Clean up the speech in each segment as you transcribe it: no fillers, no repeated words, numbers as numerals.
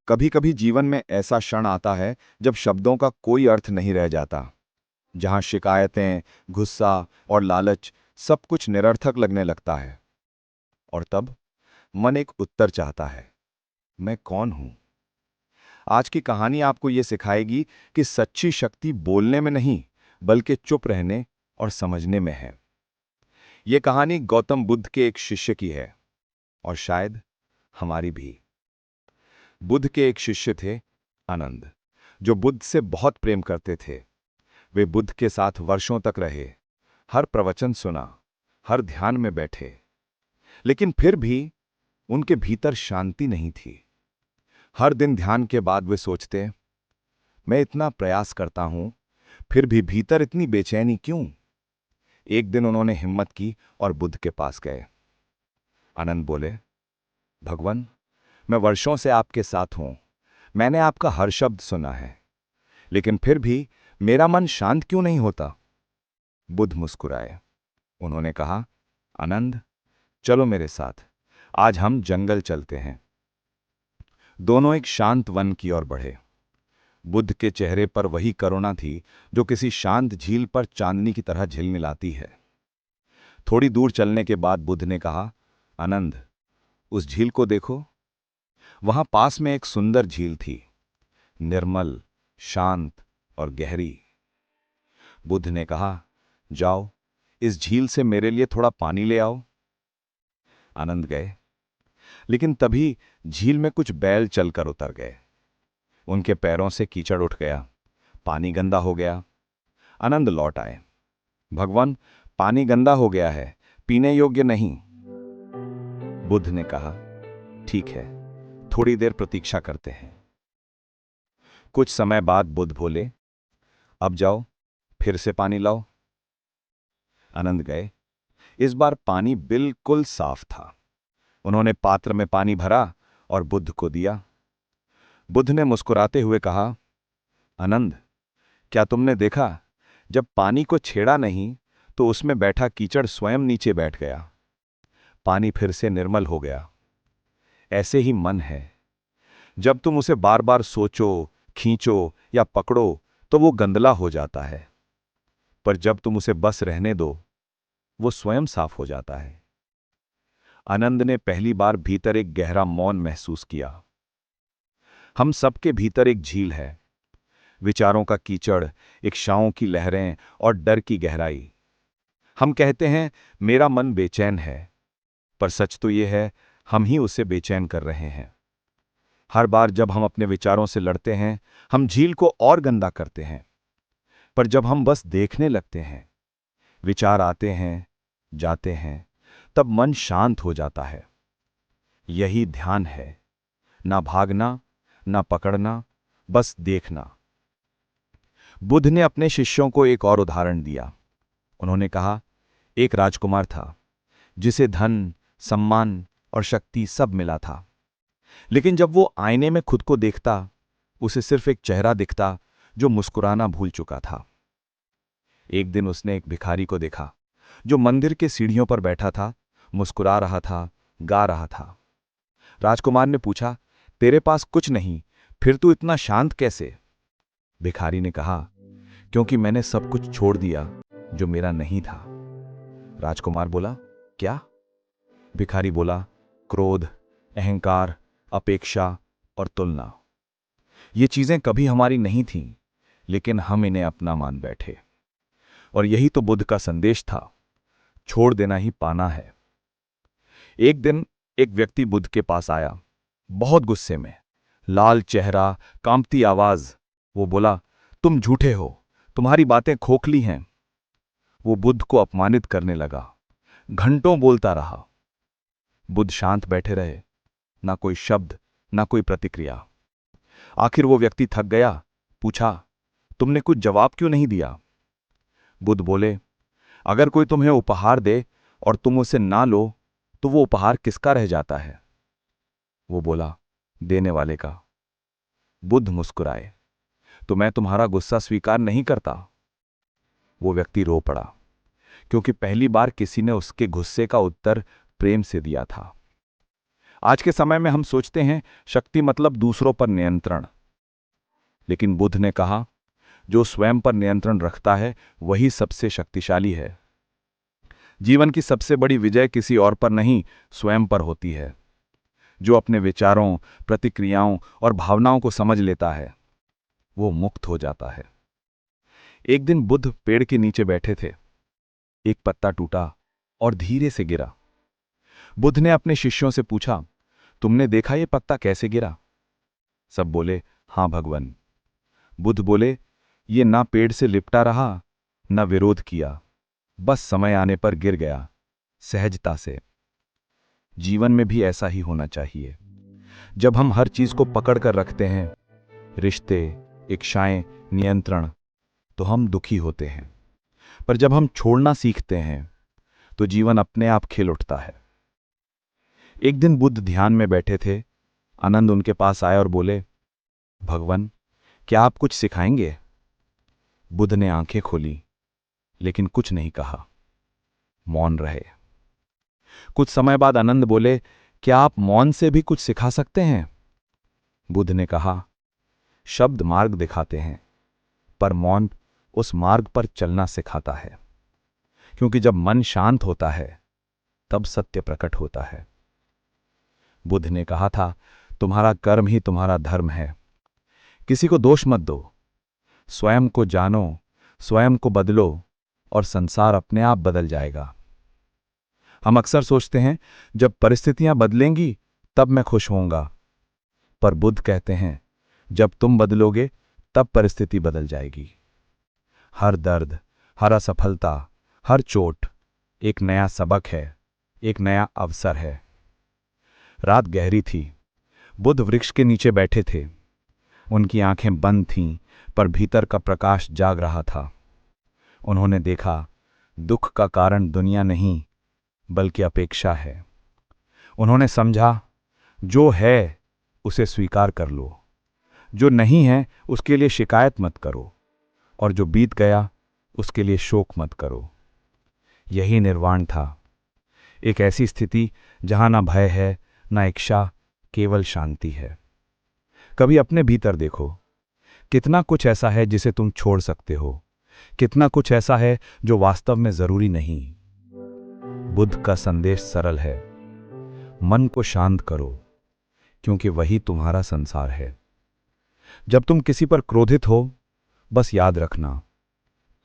कभी कभी जीवन में ऐसा क्षण आता है जब शब्दों का कोई अर्थ नहीं रह जाता, जहां शिकायतें, गुस्सा और लालच सब कुछ निरर्थक लगने लगता है। और तब मन एक उत्तर चाहता है, मैं कौन हूं? आज की कहानी आपको यह सिखाएगी कि सच्ची शक्ति बोलने में नहीं, बल्कि चुप रहने और समझने में है। यह कहानी गौतम बुद्ध के एक शिष्य की है, और शायद हमारी भी। बुद्ध के एक शिष्य थे, आनंद, जो बुद्ध से बहुत प्रेम करते थे। वे बुद्ध के साथ वर्षों तक रहे, हर प्रवचन सुना, हर ध्यान में बैठे। लेकिन फिर भी उनके भीतर शांति नहीं थी। हर दिन ध्यान के बाद वे सोचते, मैं इतना प्रयास करता हूं, फिर भी भीतर इतनी बेचैनी क्यों? एक दिन उन्होंने हिम्मत की और बुद्ध के पास गए। आनंद बोले, भगवान, मैं वर्षों से आपके साथ हूं, मैंने आपका हर शब्द सुना है, लेकिन फिर भी मेरा मन शांत क्यों नहीं होता? बुद्ध मुस्कुराए। उन्होंने कहा, आनंद, चलो मेरे साथ, आज हम जंगल चलते हैं। दोनों एक शांत वन की ओर बढ़े। बुद्ध के चेहरे पर वही करुणा थी जो किसी शांत झील पर चांदनी की तरह झिलमिलाती है। थोड़ी दूर चलने के बाद बुद्ध ने कहा, आनंद, उस झील को देखो। वहां पास में एक सुंदर झील थी, निर्मल, शांत और गहरी। बुद्ध ने कहा, जाओ, इस झील से मेरे लिए थोड़ा पानी ले आओ। आनंद गए, लेकिन तभी झील में कुछ बैल चलकर उतर गए। उनके पैरों से कीचड़ उठ गया, पानी गंदा हो गया। आनंद लौट आए। भगवान, पानी गंदा हो गया है, पीने योग्य नहीं। बुद्ध ने कहा, ठीक है, थोड़ी देर प्रतीक्षा करते हैं। कुछ समय बाद बुद्ध बोले, अब जाओ, फिर से पानी लाओ। आनंद गए। इस बार पानी बिल्कुल साफ था। उन्होंने पात्र में पानी भरा और बुद्ध को दिया। बुद्ध ने मुस्कुराते हुए कहा, आनंद, क्या तुमने देखा, जब पानी को छेड़ा नहीं तो उसमें बैठा कीचड़ स्वयं नीचे बैठ गया। पानी फिर से निर्मल हो गया। ऐसे ही मन है, जब तुम उसे बार बार सोचो, खींचो या पकड़ो तो वो गंदला हो जाता है, पर जब तुम उसे बस रहने दो, वो स्वयं साफ हो जाता है। आनंद ने पहली बार भीतर एक गहरा मौन महसूस किया। हम सबके भीतर एक झील है, विचारों का कीचड़, इच्छाओं की लहरें और डर की गहराई। हम कहते हैं, मेरा मन बेचैन है, पर सच तो यह है, हम ही उसे बेचैन कर रहे हैं। हर बार जब हम अपने विचारों से लड़ते हैं, हम झील को और गंदा करते हैं। पर जब हम बस देखने लगते हैं, विचार आते हैं, जाते हैं, तब मन शांत हो जाता है। यही ध्यान है, ना भागना, ना पकड़ना, बस देखना। बुद्ध ने अपने शिष्यों को एक और उदाहरण दिया। उन्होंने कहा, एक राजकुमार था, जिसे धन, सम्मान और शक्ति सब मिला था। लेकिन जब वो आईने में खुद को देखता, उसे सिर्फ एक चेहरा दिखता जो मुस्कुराना भूल चुका था। एक दिन उसने एक भिखारी को देखा, जो मंदिर के सीढ़ियों पर बैठा था, मुस्कुरा रहा था, गा रहा था। राजकुमार ने पूछा, तेरे पास कुछ नहीं, फिर तू इतना शांत कैसे? भिखारी ने कहा, क्योंकि मैंने सब कुछ छोड़ दिया जो मेरा नहीं था। राजकुमार बोला, क्या? भिखारी बोला, क्रोध, अहंकार, अपेक्षा और तुलना। ये चीजें कभी हमारी नहीं थीं, लेकिन हम इन्हें अपना मान बैठे। और यही तो बुद्ध का संदेश था, छोड़ देना ही पाना है। एक दिन एक व्यक्ति बुद्ध के पास आया, बहुत गुस्से में, लाल चेहरा, कांपती आवाज। वो बोला, तुम झूठे हो, तुम्हारी बातें खोखली हैं। वो बुद्ध को अपमानित करने लगा, घंटों बोलता रहा। बुद्ध शांत बैठे रहे, ना कोई शब्द, ना कोई प्रतिक्रिया। आखिर वो व्यक्ति थक गया, पूछा, तुमने कुछ जवाब क्यों नहीं दिया? बुद्ध बोले, अगर कोई तुम्हें उपहार दे और तुम उसे ना लो, तो वो उपहार किसका रह जाता है? वो बोला, देने वाले का। बुद्ध मुस्कुराए, तो मैं तुम्हारा गुस्सा स्वीकार नहीं करता। वो व्यक्ति रो पड़ा, क्योंकि पहली बार किसी ने उसके गुस्से का उत्तर प्रेम से दिया था। आज के समय में हम सोचते हैं शक्ति मतलब दूसरों पर नियंत्रण, लेकिन बुद्ध ने कहा जो स्वयं पर नियंत्रण रखता है वही सबसे शक्तिशाली है। जीवन की सबसे बड़ी विजय किसी और पर नहीं, स्वयं पर होती है। जो अपने विचारों, प्रतिक्रियाओं और भावनाओं को समझ लेता है वो मुक्त हो जाता है। एक दिन बुद्ध पेड़ के नीचे बैठे थे। एक पत्ता टूटा और धीरे से गिरा। बुद्ध ने अपने शिष्यों से पूछा, तुमने देखा ये पत्ता कैसे गिरा? सब बोले, हां भगवान। बुद्ध बोले, ये ना पेड़ से लिपटा रहा, ना विरोध किया, बस समय आने पर गिर गया, सहजता से। जीवन में भी ऐसा ही होना चाहिए। जब हम हर चीज को पकड़ कर रखते हैं, रिश्ते, इच्छाएं, नियंत्रण, तो हम दुखी होते हैं। पर जब हम छोड़ना सीखते हैं तो जीवन अपने आप खिल उठता है। एक दिन बुद्ध ध्यान में बैठे थे। आनंद उनके पास आए और बोले, भगवान, क्या आप कुछ सिखाएंगे? बुद्ध ने आंखें खोली, लेकिन कुछ नहीं कहा, मौन रहे। कुछ समय बाद आनंद बोले, क्या आप मौन से भी कुछ सिखा सकते हैं? बुद्ध ने कहा, शब्द मार्ग दिखाते हैं, पर मौन उस मार्ग पर चलना सिखाता है। क्योंकि जब मन शांत होता है तब सत्य प्रकट होता है। बुद्ध ने कहा था, तुम्हारा कर्म ही तुम्हारा धर्म है। किसी को दोष मत दो, स्वयं को जानो, स्वयं को बदलो और संसार अपने आप बदल जाएगा। हम अक्सर सोचते हैं जब परिस्थितियां बदलेंगी तब मैं खुश होऊंगा, पर बुद्ध कहते हैं जब तुम बदलोगे तब परिस्थिति बदल जाएगी। हर दर्द, हर असफलता, हर चोट एक नया सबक है, एक नया अवसर है। रात गहरी थी। बुद्ध वृक्ष के नीचे बैठे थे। उनकी आंखें बंद थीं, पर भीतर का प्रकाश जाग रहा था। उन्होंने देखा, दुख का कारण दुनिया नहीं बल्कि अपेक्षा है। उन्होंने समझा, जो है उसे स्वीकार कर लो, जो नहीं है उसके लिए शिकायत मत करो, और जो बीत गया उसके लिए शोक मत करो। यही निर्वाण था, एक ऐसी स्थिति जहां ना भय है, ना इच्छा, केवल शांति है। कभी अपने भीतर देखो, कितना कुछ ऐसा है जिसे तुम छोड़ सकते हो, कितना कुछ ऐसा है जो वास्तव में जरूरी नहीं। बुद्ध का संदेश सरल है, मन को शांत करो, क्योंकि वही तुम्हारा संसार है। जब तुम किसी पर क्रोधित हो, बस याद रखना,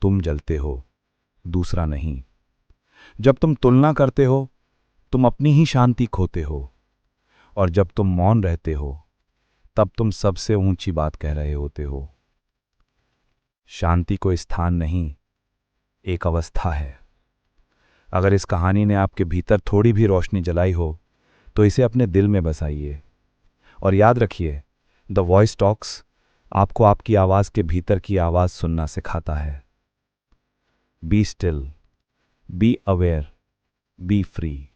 तुम जलते हो, दूसरा नहीं। जब तुम तुलना करते हो, तुम अपनी ही शांति खोते हो, और जब तुम मौन रहते हो तब तुम सबसे ऊंची बात कह रहे होते हो। शांति कोई स्थान नहीं, एक अवस्था है। अगर इस कहानी ने आपके भीतर थोड़ी भी रोशनी जलाई हो तो इसे अपने दिल में बसाइए, और याद रखिए, द वॉइस टॉक्स आपको आपकी आवाज के भीतर की आवाज सुनना सिखाता है। Be still, be aware, B free.